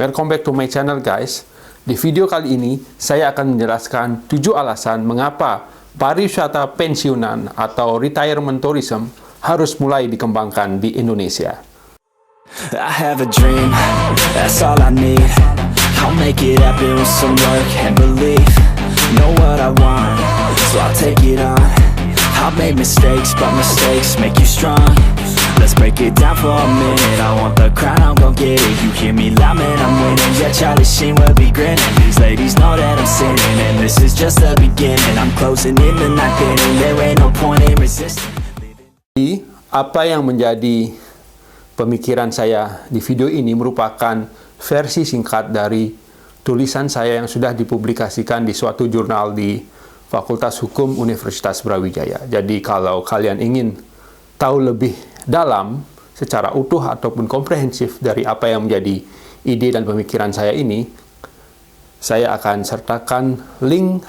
welcome back to my channel guys. Di video kali ini, saya akan menjelaskan 7 alasan mengapa pariwisata pensiunan atau retirement tourism harus mulai dikembangkan di Indonesia. I have a dream, that's all I need. I'll make it happen with some work and belief. Know what I want, so I'll take it on. I've made mistakes, but mistakes make you strong. Let's break it down for a minute. I want the crown, I'm gon' get it. You hear me loud, man, I'm winning. Yeah, Charlie Sheen will be grinning. These ladies know that I'm sinning, and this is just the beginning. I'm closing in the night inning. There ain't no point in resisting. Apa yang menjadi pemikiran saya di video ini merupakan versi singkat dari tulisan saya yang sudah dipublikasikan di suatu jurnal di Fakultas Hukum Universitas Brawijaya. Jadi kalau kalian ingin tahu lebih dalam secara utuh ataupun komprehensif dari apa yang menjadi ide dan pemikiran saya ini, saya akan sertakan link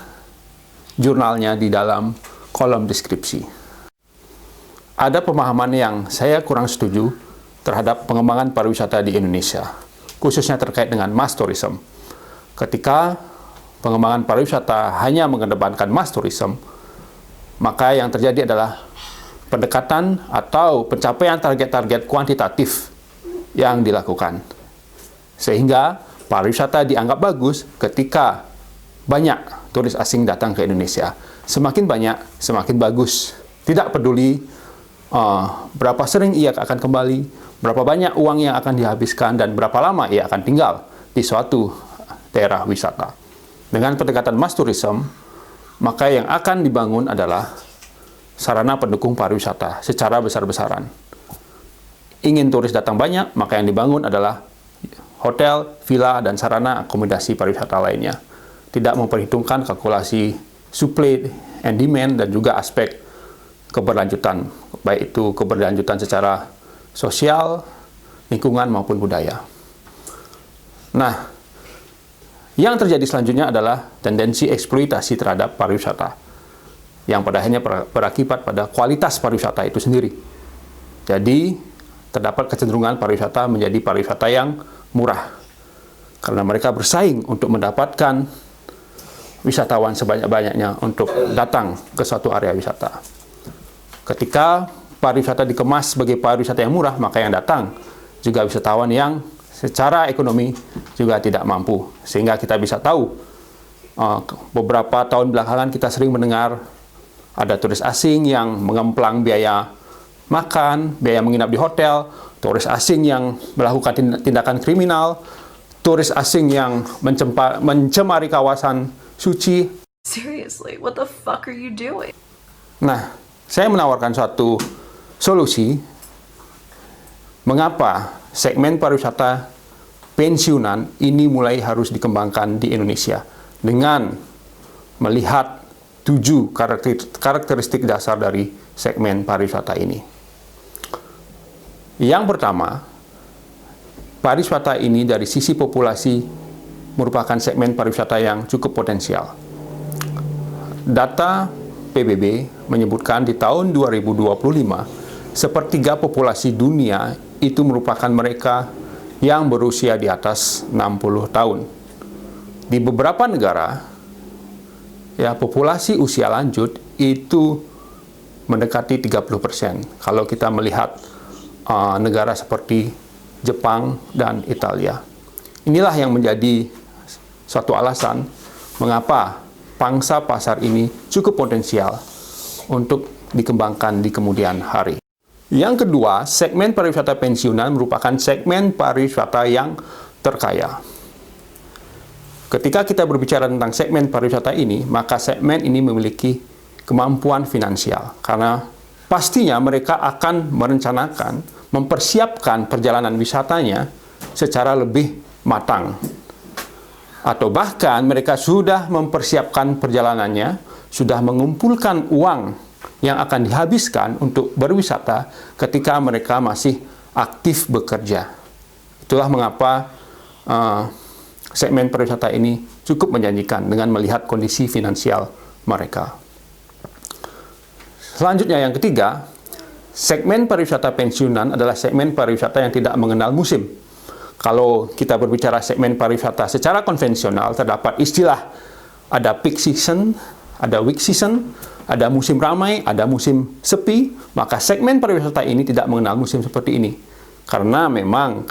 jurnalnya di dalam kolom deskripsi. Ada pemahaman yang saya kurang setuju terhadap pengembangan pariwisata di Indonesia, khususnya terkait dengan mass tourism. Ketika pengembangan pariwisata hanya mengedepankan mass tourism, maka yang terjadi adalah pendekatan atau pencapaian target-target kuantitatif yang dilakukan. Sehingga pariwisata dianggap bagus ketika banyak turis asing datang ke Indonesia. Semakin banyak, semakin bagus. Tidak peduli berapa sering ia akan kembali, berapa banyak uang yang akan dihabiskan, dan berapa lama ia akan tinggal di suatu daerah wisata. Dengan pendekatan mass tourism, maka yang akan dibangun adalah sarana pendukung pariwisata secara besar-besaran. Ingin turis datang banyak, maka yang dibangun adalah hotel, villa, dan sarana akomodasi pariwisata lainnya. Tidak memperhitungkan kalkulasi supply and demand dan juga aspek keberlanjutan, baik itu keberlanjutan secara sosial, lingkungan, maupun budaya. Nah, yang terjadi selanjutnya adalah tendensi eksploitasi terhadap pariwisata, yang pada akhirnya berakibat pada kualitas pariwisata itu sendiri. Jadi, terdapat kecenderungan pariwisata menjadi pariwisata yang murah, karena mereka bersaing untuk mendapatkan wisatawan sebanyak-banyaknya untuk datang ke suatu area wisata. Ketika pariwisata dikemas sebagai pariwisata yang murah, maka yang datang juga wisatawan yang secara ekonomi juga tidak mampu. Sehingga kita bisa tahu, beberapa tahun belakangan kita sering mendengar ada turis asing yang mengemplang biaya makan, biaya menginap di hotel, turis asing yang melakukan tindakan kriminal, turis asing yang mencemari kawasan suci. Seriously, what the fuck are you doing? Nah, saya menawarkan suatu solusi mengapa segmen pariwisata pensiunan ini mulai harus dikembangkan di Indonesia dengan melihat 7 karakteristik dasar dari segmen pariwisata ini. Yang pertama, pariwisata ini dari sisi populasi merupakan segmen pariwisata yang cukup potensial. Data PBB menyebutkan di tahun 2025, sepertiga populasi dunia itu merupakan mereka yang berusia di atas 60 tahun. Di beberapa negara, ya, populasi usia lanjut itu mendekati 30%. Kalau kita melihat negara seperti Jepang dan Italia. Inilah yang menjadi suatu alasan mengapa pangsa pasar ini cukup potensial untuk dikembangkan di kemudian hari. Yang kedua, segmen pariwisata pensiunan merupakan segmen pariwisata yang terkaya. Ketika kita berbicara tentang segmen pariwisata ini, maka segmen ini memiliki kemampuan finansial. Karena pastinya mereka akan merencanakan, mempersiapkan perjalanan wisatanya secara lebih matang. Atau bahkan mereka sudah mempersiapkan perjalanannya, sudah mengumpulkan uang yang akan dihabiskan untuk berwisata ketika mereka masih aktif bekerja. Itulah mengapa segmen pariwisata ini cukup menjanjikan dengan melihat kondisi finansial mereka. Selanjutnya yang ketiga, segmen pariwisata pensiunan adalah segmen pariwisata yang tidak mengenal musim. Kalau kita berbicara segmen pariwisata secara konvensional, terdapat istilah ada peak season, ada weak season, ada musim ramai, ada musim sepi. Maka segmen pariwisata ini tidak mengenal musim seperti ini. Karena memang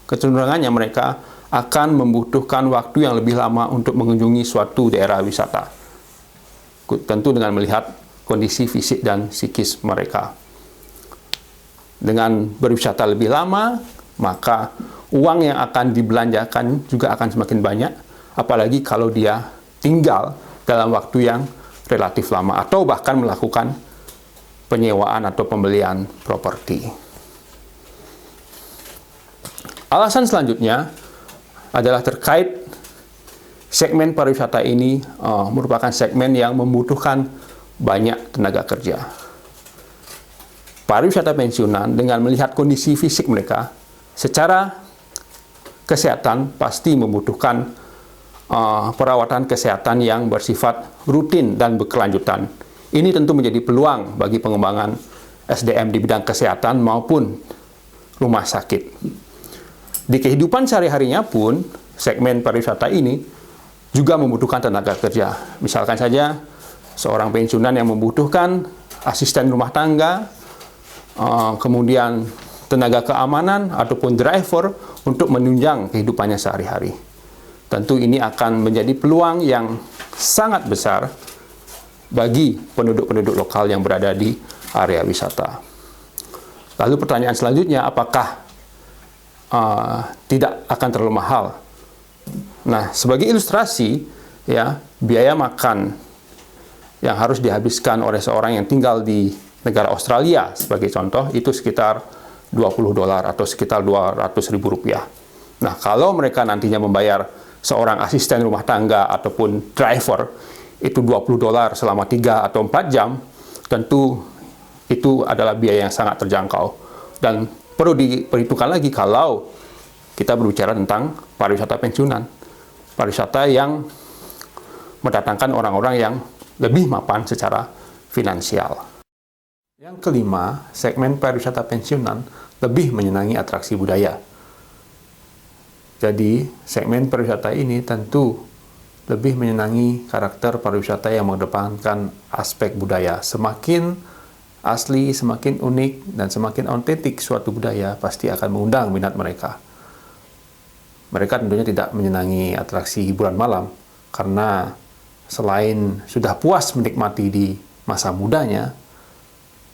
kecenderungannya mereka akan membutuhkan waktu yang lebih lama untuk mengunjungi suatu daerah wisata. Tentu dengan melihat kondisi fisik dan psikis mereka. Dengan berwisata lebih lama, maka uang yang akan dibelanjakan juga akan semakin banyak, apalagi kalau dia tinggal dalam waktu yang relatif lama atau bahkan melakukan penyewaan atau pembelian properti. Alasan selanjutnya adalah terkait segmen pariwisata ini merupakan segmen yang membutuhkan banyak tenaga kerja. Pariwisata pensiunan dengan melihat kondisi fisik mereka secara kesehatan pasti membutuhkan perawatan kesehatan yang bersifat rutin dan berkelanjutan. Ini tentu menjadi peluang bagi pengembangan SDM di bidang kesehatan maupun rumah sakit. Di kehidupan sehari-harinya pun, segmen pariwisata ini juga membutuhkan tenaga kerja. Misalkan saja, seorang pensiunan yang membutuhkan asisten rumah tangga, kemudian tenaga keamanan, ataupun driver untuk menunjang kehidupannya sehari-hari. Tentu ini akan menjadi peluang yang sangat besar bagi penduduk-penduduk lokal yang berada di area wisata. Lalu pertanyaan selanjutnya, apakah tidak akan terlalu mahal? Nah, sebagai ilustrasi, ya, biaya makan yang harus dihabiskan oleh seorang yang tinggal di negara Australia, sebagai contoh, itu sekitar $20 atau sekitar Rp200.000. Nah, kalau mereka nantinya membayar seorang asisten rumah tangga ataupun driver, itu $20 selama 3 atau 4 jam, tentu itu adalah biaya yang sangat terjangkau. Dan perlu diperhitungkan lagi kalau kita berbicara tentang pariwisata pensiunan. Pariwisata yang mendatangkan orang-orang yang lebih mapan secara finansial. Yang kelima, segmen pariwisata pensiunan lebih menyenangi atraksi budaya. Jadi, segmen pariwisata ini tentu lebih menyenangi karakter pariwisata yang mengedepankan aspek budaya. Semakin asli, semakin unik, dan semakin autentik suatu budaya pasti akan mengundang minat mereka. Mereka tentunya tidak menyenangi atraksi hiburan malam, karena selain sudah puas menikmati di masa mudanya,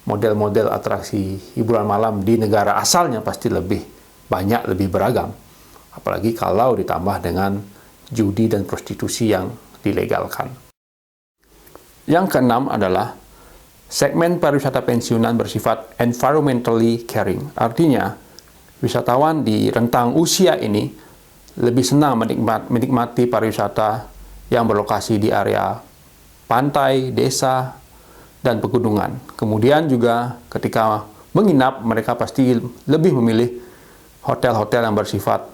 model-model atraksi hiburan malam di negara asalnya pasti lebih banyak, lebih beragam. Apalagi kalau ditambah dengan judi dan prostitusi yang dilegalkan. Yang keenam adalah segmen pariwisata pensiunan bersifat environmentally caring. Artinya, wisatawan di rentang usia ini lebih senang menikmati pariwisata yang berlokasi di area pantai, desa, dan pegunungan. Kemudian juga ketika menginap, mereka pasti lebih memilih hotel-hotel yang bersifat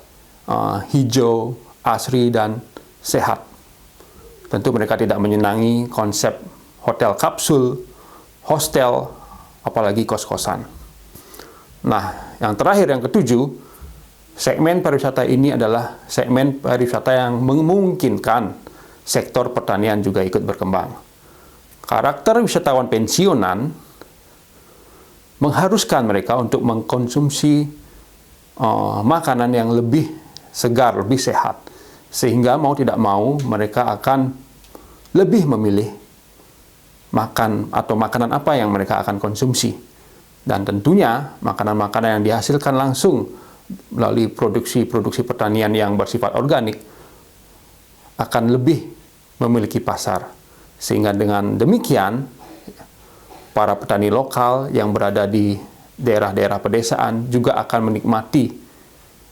hijau, asri, dan sehat. Tentu mereka tidak menyenangi konsep hotel kapsul, hostel, apalagi kos-kosan. Nah, yang terakhir, yang ketujuh, segmen pariwisata ini adalah segmen pariwisata yang memungkinkan sektor pertanian juga ikut berkembang. Karakter wisatawan pensiunan mengharuskan mereka untuk mengkonsumsi makanan yang lebih segar, lebih sehat. Sehingga mau tidak mau mereka akan lebih memilih makan atau makanan apa yang mereka akan konsumsi. Dan tentunya makanan-makanan yang dihasilkan langsung melalui produksi pertanian yang bersifat organik akan lebih memiliki pasar. Sehingga dengan demikian, para petani lokal yang berada di daerah-daerah pedesaan juga akan menikmati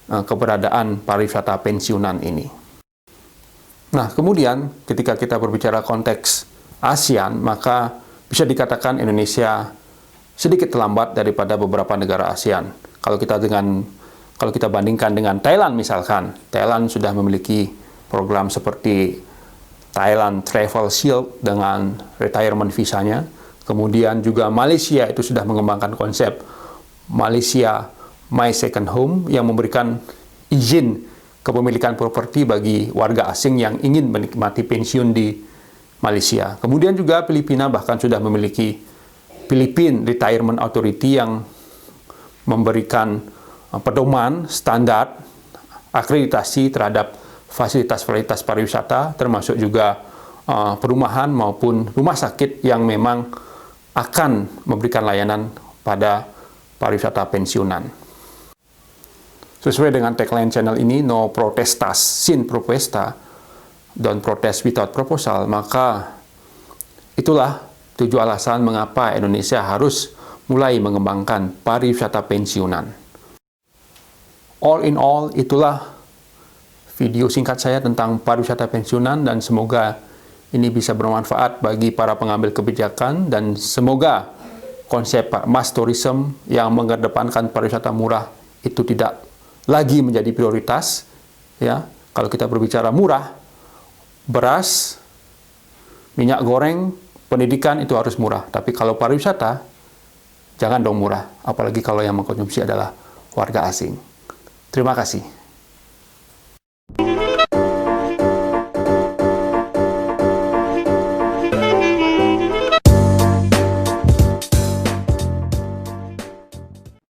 keberadaan pariwisata pensiunan ini. Nah, kemudian ketika kita berbicara konteks ASEAN, maka bisa dikatakan Indonesia sedikit terlambat daripada beberapa negara ASEAN. Kalau kita bandingkan dengan Thailand misalkan, Thailand sudah memiliki program seperti Thailand Travel Shield dengan retirement visanya. Kemudian juga Malaysia itu sudah mengembangkan konsep Malaysia My Second Home yang memberikan izin kepemilikan properti bagi warga asing yang ingin menikmati pensiun di Malaysia. Kemudian juga Filipina bahkan sudah memiliki Philippine Retirement Authority yang memberikan pedoman standar akreditasi terhadap fasilitas-fasilitas pariwisata, termasuk juga perumahan maupun rumah sakit yang memang akan memberikan layanan pada pariwisata pensiunan. Sesuai dengan tagline channel ini, no protestas sin propuesta, don't protest without proposal, maka itulah 7 alasan mengapa Indonesia harus mulai mengembangkan pariwisata pensiunan. All in all, itulah video singkat saya tentang pariwisata pensiunan, dan semoga ini bisa bermanfaat bagi para pengambil kebijakan, dan semoga konsep mass tourism yang mengedepankan pariwisata murah itu tidak lagi menjadi prioritas. Ya, kalau kita berbicara murah, beras, minyak goreng, pendidikan itu harus murah. Tapi kalau pariwisata, jangan dong murah. Apalagi kalau yang mengkonsumsi adalah warga asing. Terima kasih.